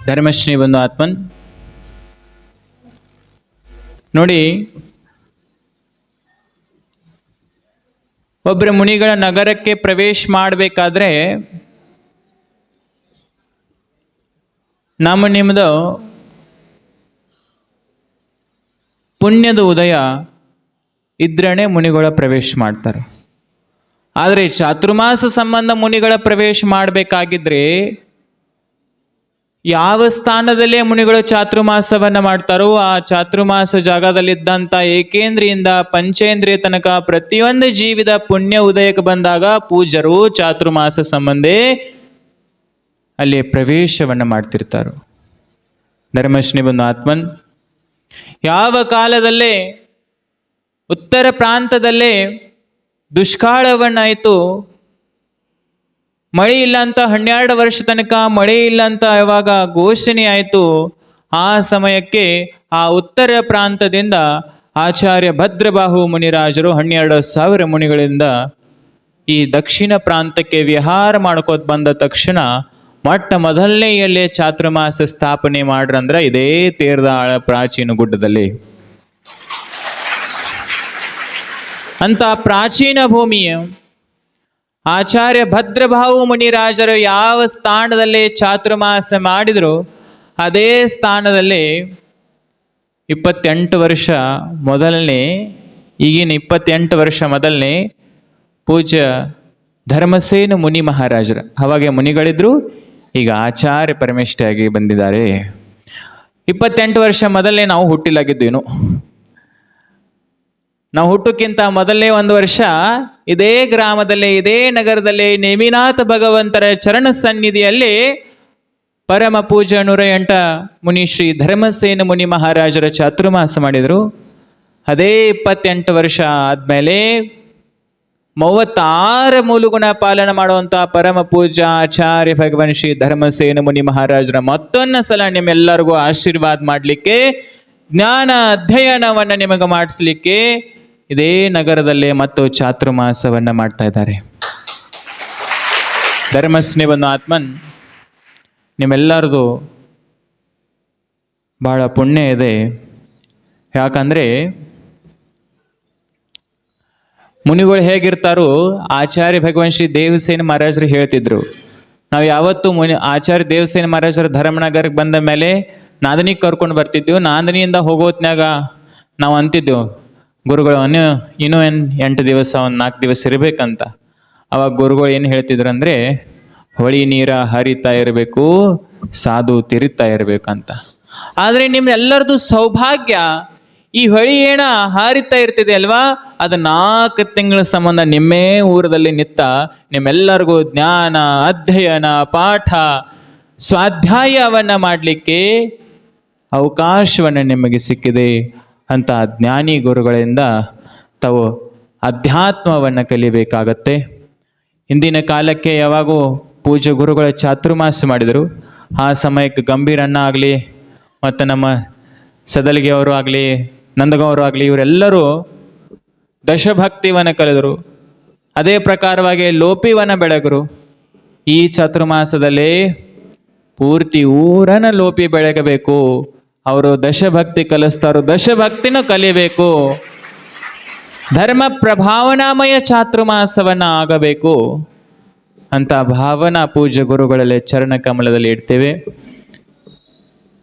ಧರ್ಮಶ್ರೀ ಬಂಧು ಆತ್ಮನ್ ನೋಡಿ, ಒಬ್ಬರ ಮುನಿಗಳ ನಗರಕ್ಕೆ ಪ್ರವೇಶ ಮಾಡಬೇಕಾದ್ರೆ ನಿಮ್ಮದು ಪುಣ್ಯದ ಉದಯ ಇದ್ರೇ ಮುನಿಗಳ ಪ್ರವೇಶ ಮಾಡ್ತಾರೆ. ಆದರೆ ಚಾತುರ್ಮಾಸ ಸಂಬಂಧ ಮುನಿಗಳ ಪ್ರವೇಶ ಮಾಡಬೇಕಾಗಿದ್ರೆ ಯಾವ ಸ್ಥಾನದಲ್ಲೇ ಮುನಿಗಳು ಚಾತುರ್ಮಾಸವನ್ನ ಮಾಡ್ತಾರೋ ಆ ಚಾತುರ್ಮಾಸ ಜಾಗದಲ್ಲಿದ್ದಂಥ ಏಕೇಂದ್ರಿಯಿಂದ ಪಂಚೇಂದ್ರಿಯ ತನಕ ಪ್ರತಿಯೊಂದು ಜೀವಿದ ಪುಣ್ಯ ಉದಯಕ್ಕೆ ಬಂದಾಗ ಪೂಜ್ಯರು ಚಾತುರ್ಮಾಸ ಸಂಬಂಧೇ ಅಲ್ಲಿ ಪ್ರವೇಶವನ್ನ ಮಾಡ್ತಿರ್ತಾರೆ. ಧರ್ಮಶ್ರೀ ಬಂಧು ಆತ್ಮನ್, ಯಾವ ಕಾಲದಲ್ಲೇ ಉತ್ತರ ಪ್ರಾಂತದಲ್ಲೇ ದುಷ್ಕಾಳವನ್ನಾಯಿತು, ಮಳೆ ಇಲ್ಲ ಅಂತ 12 ವರ್ಷ ತನಕ ಮಳೆ ಇಲ್ಲ ಅಂತ ಯಾವಾಗ ಘೋಷಣೆ ಆಯಿತು, ಆ ಸಮಯಕ್ಕೆ ಆ ಉತ್ತರ ಪ್ರಾಂತದಿಂದ ಆಚಾರ್ಯ ಭದ್ರಬಾಹು ಮುನಿರಾಜರು 12,000 ಮುನಿಗಳಿಂದ ಈ ದಕ್ಷಿಣ ಪ್ರಾಂತಕ್ಕೆ ವಿಹಾರ ಮಾಡ್ಕೋತ ಬಂದ ತಕ್ಷಣ ಮೊಟ್ಟ ಮೊದಲನೆಯಲ್ಲೇ ಚಾತುರ್ಮಾಸ ಸ್ಥಾಪನೆ ಮಾಡ್ರಂದ್ರ ಇದೇ ತೇರದಾಳ ಪ್ರಾಚೀನ ಗುಡ್ಡದಲ್ಲಿ. ಅಂತ ಪ್ರಾಚೀನ ಭೂಮಿಯ ಆಚಾರ್ಯ ಭದ್ರಬಾಹು ಮುನಿರಾಜರು ಯಾವ ಸ್ಥಾನದಲ್ಲಿ ಚಾತುರ್ಮಾಸ ಮಾಡಿದ್ರು ಅದೇ ಸ್ಥಾನದಲ್ಲಿ 28 ವರ್ಷ ಮೊದಲನೇ, ಈಗಿನ 28 ವರ್ಷ ಮೊದಲನೇ ಪೂಜ್ಯ ಧರ್ಮಸೇನ ಮುನಿ ಮಹಾರಾಜರು, ಅವಾಗ ಮುನಿಗಳಿದ್ರು, ಈಗ ಆಚಾರ್ಯ ಪರಮೇಷ್ಠಿಯಾಗಿ ಬಂದಿದ್ದಾರೆ. 28 ವರ್ಷ ಮೊದಲನೇ ನಾವು ಹುಟ್ಟಿಲಾಗಿದ್ದೇನು. ನಾವು ಹುಟ್ಟಕ್ಕಿಂತ ಮೊದಲನೇ 1 ವರ್ಷ ಇದೇ ಗ್ರಾಮದಲ್ಲಿ, ಇದೇ ನಗರದಲ್ಲಿ ನೇಮಿನಾಥ ಭಗವಂತರ ಚರಣ ಸನ್ನಿಧಿಯಲ್ಲಿ ಪರಮ ಪೂಜ್ಯ 108 ಮುನಿ ಶ್ರೀ ಧರ್ಮಸೇನ ಮುನಿ ಮಹಾರಾಜರ ಚಾತುರ್ಮಾಸ ಮಾಡಿದರು. ಅದೇ 28 ವರ್ಷ ಆದ್ಮೇಲೆ 36 ಮೂಲಗುಣ ಪಾಲನೆ ಮಾಡುವಂತ ಪರಮ ಪೂಜ್ಯ ಆಚಾರ್ಯ ಭಗವಾನ್ ಶ್ರೀ ಧರ್ಮಸೇನ ಮುನಿ ಮಹಾರಾಜರ ಮತ್ತೊಂದು ಸಲ ನಿಮ್ಮೆಲ್ಲರಿಗೂ ಆಶೀರ್ವಾದ ಮಾಡಲಿಕ್ಕೆ, ಜ್ಞಾನ ಅಧ್ಯಯನವನ್ನ ನಿಮಗೆ ಮಾಡಿಸ್ಲಿಕ್ಕೆ ಇದೇ ನಗರದಲ್ಲೇ ಮತ್ತು ಚಾತುರ್ಮಾಸವನ್ನ ಮಾಡ್ತಾ ಇದ್ದಾರೆ. ಧರ್ಮಶ್ರೀ ಬಂಧು ಆತ್ಮನ್, ನಿಮ್ಮೆಲ್ಲರದು ಬಹಳ ಪುಣ್ಯ ಇದೆ. ಯಾಕಂದ್ರೆ ಮುನಿಗಳು ಹೇಗಿರ್ತಾರೋ ಆಚಾರ್ಯ ಭಗವಾನ್ ಶ್ರೀ ದೇವಸೇನ ಮಹಾರಾಜರು ಹೇಳ್ತಿದ್ರು, ನಾವು ಯಾವತ್ತು ಆಚಾರ್ಯ ದೇವಸೇನ ಮಹಾರಾಜರ ಧರ್ಮನಗರಕ್ಕೆ ಬಂದ ಮೇಲೆ ನಾಂದನಿಗೆ ಕರ್ಕೊಂಡು ಬರ್ತಿದ್ವಿ. ನಾಂದನಿಯಿಂದ ಹೋಗೋತ್ನಾಗ ನಾವು ಅಂತಿದ್ದೆವು, ಗುರುಗಳು ಇನ್ನೂ 8 ದಿವಸ 4 ದಿವಸ ಇರ್ಬೇಕಂತ. ಅವಾಗ ಗುರುಗಳು ಏನು ಹೇಳ್ತಿದ್ರು ಅಂದ್ರೆ, ಹೊಳಿ ನೀರ ಹರಿತಾ ಇರಬೇಕು, ಸಾಧು ತಿರುತ್ತಾ ಇರ್ಬೇಕಂತ. ಆದ್ರೆ ನಿಮ್ಮೆಲ್ಲರದು ಸೌಭಾಗ್ಯ, ಈ ಹೊಳಿ ಏನ ಹಾರಿತಾ ಇರ್ತಿದೆ ಅಲ್ವಾ, ಅದು 4 ತಿಂಗಳ ಸಂಬಂಧ ನಿಮ್ಮೇ ಊರದಲ್ಲಿ ನಿತ್ತ ನಿಮ್ಮೆಲ್ಲರಿಗೂ ಜ್ಞಾನ ಅಧ್ಯಯನ ಪಾಠ ಸ್ವಾಧ್ಯಾಯವನ್ನ ಮಾಡಲಿಕ್ಕೆ ಅವಕಾಶವನ್ನ ನಿಮಗೆ ಸಿಕ್ಕಿದೆ ಅಂತ ಜ್ಞಾನಿ ಗುರುಗಳಿಂದ ತಾವು ಅಧ್ಯಾತ್ಮವನ್ನು ಕಲಿಬೇಕಾಗತ್ತೆ. ಹಿಂದಿನ ಕಾಲಕ್ಕೆ ಯಾವಾಗೂ ಪೂಜ್ಯ ಗುರುಗಳ ಚಾತುರ್ಮಾಸ ಮಾಡಿದರು. ಆ ಸಮಯಕ್ಕೆ ಗಂಭೀರಣ್ಣ ಆಗಲಿ ಮತ್ತು ನಮ್ಮ ಸದಲಿಗೆ ಅವರು ಆಗಲಿ, ನಂದಗವರು ಆಗಲಿ, ಇವರೆಲ್ಲರೂ ದಶಭಕ್ತಿವನ್ನ ಕಲಿದರು. ಅದೇ ಪ್ರಕಾರವಾಗಿ ಲೋಪಿವನ್ನ ಬೆಳಗರು. ಈ ಚಾತುರ್ಮಾಸದಲ್ಲಿ ಪೂರ್ತಿ ಊರನ್ನ ಲೋಪಿ ಬೆಳಗಬೇಕು. ಅವರು ದಶಭಕ್ತಿ ಕಲಿಸ್ತಾರೋ, ದಶಭಕ್ತಿನೂ ಕಲಿಬೇಕು. ಧರ್ಮ ಪ್ರಭಾವನಾಮಯ ಚಾತುರ್ಮಾಸವನ್ನ ಆಗಬೇಕು ಅಂತ ಭಾವನಾ ಪೂಜ್ಯ ಗುರುಗಳಲ್ಲಿ ಚರಣ ಕಮಲದಲ್ಲಿ ಇಡ್ತೇವೆ.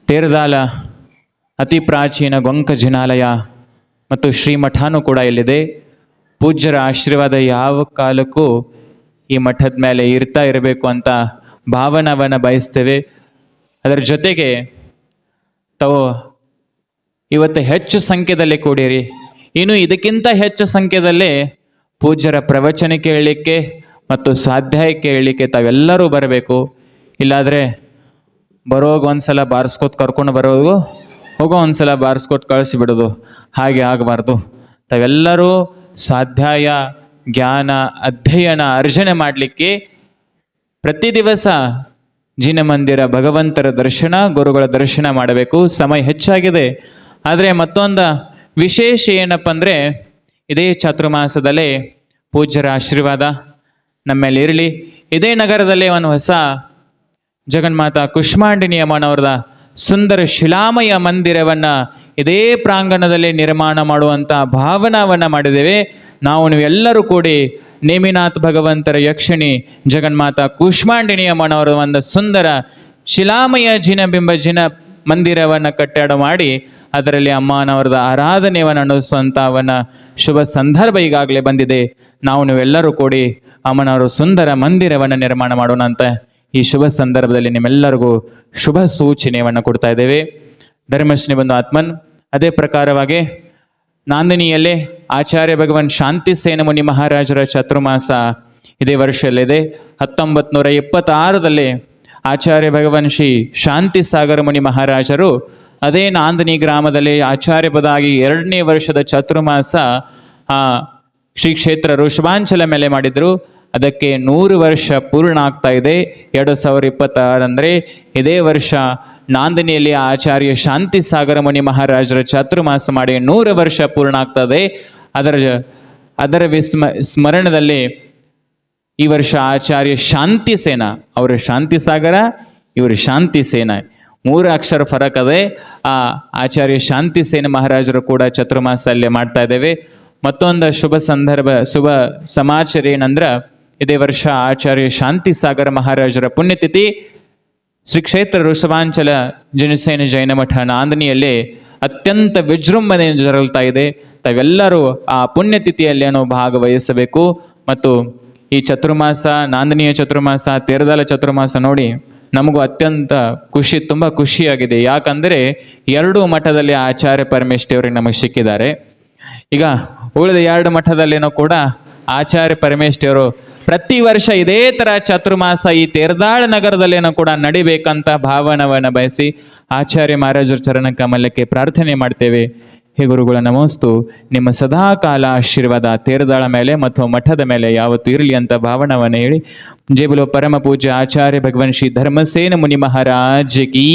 ತೇರದಾಲ ಅತಿ ಪ್ರಾಚೀನ ಗೊಂಕ ಜಿನಾಲಯ ಮತ್ತು ಶ್ರೀಮಠನೂ ಕೂಡ ಇಲ್ಲಿದೆ. ಪೂಜ್ಯರ ಆಶೀರ್ವಾದ ಯಾವ ಕಾಲಕ್ಕೂ ಈ ಮಠದ ಮೇಲೆ ಇರ್ತಾ ಇರಬೇಕು ಅಂತ ಭಾವನವನ್ನು ಬಯಸ್ತೇವೆ. ಅದರ ಜೊತೆಗೆ ತಾವು ಇವತ್ತು ಹೆಚ್ಚು ಸಂಖ್ಯೆಯಲ್ಲಿ ಕೂಡಿರಿ. ಇನ್ನು ಇದಕ್ಕಿಂತ ಹೆಚ್ಚು ಸಂಖ್ಯೆಯಲ್ಲಿ ಪೂಜ್ಯರ ಪ್ರವಚನ ಕೇಳಲಿಕ್ಕೆ ಮತ್ತು ಸ್ವಾಧ್ಯಾಯ ಕೇಳಲಿಕ್ಕೆ ತಾವೆಲ್ಲರೂ ಬರಬೇಕು. ಇಲ್ಲಾದರೆ ಬರೋಗ ಒಂದ್ಸಲ ಬಾರಿಸ್ಕೊತ್ ಕರ್ಕೊಂಡು ಬರೋದು, ಹೋಗೋ ಒಂದ್ಸಲ ಬಾರಿಸ್ಕೊಟ್ಟು ಕಳಿಸಿಬಿಡೋದು, ಹಾಗೆ ಆಗಬಾರ್ದು. ತಾವೆಲ್ಲರೂ ಸ್ವಾಧ್ಯಾಯ ಜ್ಞಾನ ಅಧ್ಯಯನ ಅರ್ಜನೆ ಮಾಡಲಿಕ್ಕೆ ಪ್ರತಿ ದಿವಸ ಜಿನಮಂದಿರ ಭಗವಂತರ ದರ್ಶನ ಗುರುಗಳ ದರ್ಶನ ಮಾಡಬೇಕು. ಸಮಯ ಹೆಚ್ಚಾಗಿದೆ. ಆದರೆ ಮತ್ತೊಂದು ವಿಶೇಷ ಏನಪ್ಪ ಅಂದರೆ, ಇದೇ ಚಾತುರ್ಮಾಸದಲ್ಲೇ ಪೂಜ್ಯರ ಆಶೀರ್ವಾದ ನಮ್ಮೇಲೆ ಇರಲಿ. ಇದೇ ನಗರದಲ್ಲೇ ಒಂದು ಹೊಸ ಜಗನ್ಮಾತಾ ಕುಷ್ಮಾಂಡಿನಿ ಅಮ್ಮನವರದ ಸುಂದರ ಶಿಲಾಮಯ ಮಂದಿರವನ್ನ ಇದೇ ಪ್ರಾಂಗಣದಲ್ಲಿ ನಿರ್ಮಾಣ ಮಾಡುವಂತ ಭಾವನವನ್ನ ಮಾಡಿದ್ದೇವೆ. ನಾವು ನೀವೆಲ್ಲರೂ ಕೂಡಿ ನೇಮಿನಾಥ್ ಭಗವಂತರ ಯಕ್ಷಿಣಿ ಜಗನ್ಮಾತಾ ಕುಷ್ಮಾಂಡಿನಿ ಅಮ್ಮನವರ ಒಂದು ಸುಂದರ ಶಿಲಾಮಯ ಜಿನ ಮಂದಿರವನ್ನ ಕಟ್ಟಡ ಮಾಡಿ ಅದರಲ್ಲಿ ಅಮ್ಮನವರದ ಆರಾಧನೆಯನ್ನು ನಡೆಸುವಂತವನ್ನ ಶುಭ ಸಂದರ್ಭ ಈಗಾಗಲೇ ಬಂದಿದೆ. ನಾವು ನೀವೆಲ್ಲರೂ ಕೂಡಿ ಅಮ್ಮನವರು ಸುಂದರ ಮಂದಿರವನ್ನು ನಿರ್ಮಾಣ ಮಾಡೋಣ ಅಂತ ಈ ಶುಭ ಸಂದರ್ಭದಲ್ಲಿ ನಿಮ್ಮೆಲ್ಲರಿಗೂ ಶುಭ ಸೂಚನೆಯನ್ನು ಕೊಡ್ತಾ ಇದ್ದೇವೆ. ಧರ್ಮಶ್ರೀ ಬಂಧು ಆತ್ಮನ್, ಅದೇ ಪ್ರಕಾರವಾಗಿ ನಾಂದಿನಿಯಲ್ಲೇ ಆಚಾರ್ಯ ಭಗವಾನ್ ಶಾಂತಿ ಸೇನ ಮುನಿ ಮಹಾರಾಜರ ಚಾತುರ್ಮಾಸ ಇದೇ ವರ್ಷದಲ್ಲಿದೆ. 1926 ಆಚಾರ್ಯ ಭಗವಾನ್ ಶ್ರೀ ಶಾಂತಿ ಸಾಗರ ಮುನಿ ಮಹಾರಾಜರು ಅದೇ ನಾಂದಿನಿ ಗ್ರಾಮದಲ್ಲಿ ಆಚಾರ್ಯ ಪದಾಗಿ 2ನೇ ವರ್ಷದ ಚಾತುರ್ಮಾಸ ಶ್ರೀ ಕ್ಷೇತ್ರ ಋಷಭಾಂಚಲ ಮೇಲೆ ಮಾಡಿದ್ರು. ಅದಕ್ಕೆ 100 ವರ್ಷ ಪೂರ್ಣ ಆಗ್ತಾ ಇದೆ. 2026 ಅಂದರೆ ಇದೇ ವರ್ಷ ನಾಂದಿನಿಯಲ್ಲಿ ಆಚಾರ್ಯ ಶಾಂತಿ ಸಾಗರ ಮುನಿ ಮಹಾರಾಜರ ಚಾತುರ್ಮಾಸ ಮಾಡಿ 100 ವರ್ಷ ಪೂರ್ಣ ಆಗ್ತದೆ. ಅದರ ಸ್ಮರಣದಲ್ಲಿ ಈ ವರ್ಷ ಆಚಾರ್ಯ ಶಾಂತಿ ಸೇನಾ, ಅವರು ಶಾಂತಿ ಸಾಗರ, ಇವರು ಶಾಂತಿ ಸೇನಾ, 3 ಅಕ್ಷರ ಫರಕ್ ಅದೇ. ಆ ಆಚಾರ್ಯ ಶಾಂತಿ ಸೇನ ಮಹಾರಾಜರು ಕೂಡ ಚಾತುರ್ಮಾಸ ಅಲ್ಲೇ ಮಾಡ್ತಾ ಇದ್ದೇವೆ. ಮತ್ತೊಂದು ಶುಭ ಸಂದರ್ಭ, ಶುಭ ಸಮಾಚಾರ ಏನಂದ್ರ, ಇದೇ ವರ್ಷ ಆಚಾರ್ಯ ಶಾಂತಿ ಸಾಗರ ಮಹಾರಾಜರ ಪುಣ್ಯತಿಥಿ. ಶ್ರೀ ಕ್ಷೇತ್ರ ಋಷಭಾಂಚಲ ಜನಸೇನ ಜೈನ ಮಠ ನಾಂದಿನಿಯಲ್ಲಿ ಅತ್ಯಂತ ವಿಜೃಂಭಣೆಯಿಂದ ಜರುಗ್ತಾ ಇದೆ. ತಾವೆಲ್ಲರೂ ಆ ಪುಣ್ಯತಿಥಿಯಲ್ಲಿ ಭಾಗವಹಿಸಬೇಕು. ಮತ್ತು ಈ ಚತುರ್ಮಾಸ, ನಾಂದಿನಿಯ ಚತುರ್ಮಾಸ, ತೇರದಾಳ ಚತುರ್ಮಾಸ ನೋಡಿ ನಮಗೂ ಅತ್ಯಂತ ಖುಷಿ, ತುಂಬ ಖುಷಿಯಾಗಿದೆ. ಯಾಕಂದರೆ 2 ಮಠದಲ್ಲಿ ಆಚಾರ್ಯ ಪರಮೇಶ್ವರಿಗೆ ನಮಗೆ ಸಿಕ್ಕಿದ್ದಾರೆ. ಈಗ ಉಳಿದ 2 ಮಠದಲ್ಲೇನೋ ಕೂಡ ಆಚಾರ್ಯ ಪರಮೇಶ್ವರರು ಪ್ರತಿ ವರ್ಷ ಇದೇ ತರ ಚಾತುರ್ಮಾಸ ಈ ತೇರದಾಳ ನಗರದಲ್ಲೇನೋ ಕೂಡ ನಡಿಬೇಕಂತ ಭಾವನವನ್ನು ಬಯಸಿ ಆಚಾರ್ಯ ಮಹಾರಾಜರ ಚರಣ ಕಮಲಕ್ಕೆ ಪ್ರಾರ್ಥನೆ ಮಾಡ್ತೇವೆ. ಹೇ ಗುರುಗಳ ನಮೋಸ್ತು, ನಿಮ್ಮ ಸದಾಕಾಲ ಆಶೀರ್ವಾದ ತೇರದಾಳ ಮೇಲೆ ಮತ್ತು ಮಠದ ಮೇಲೆ ಯಾವತ್ತೂ ಇರಲಿ ಅಂತ ಭಾವನವನ್ನು ಹೇಳಿ ಜೈ ಬೋಲೋ ಪರಮ ಪೂಜ್ಯ ಆಚಾರ್ಯ ಭಗವಾನ್ ಶ್ರೀ ಧರ್ಮಸೇನ ಮುನಿ ಮಹಾರಾಜ್ ಕೀ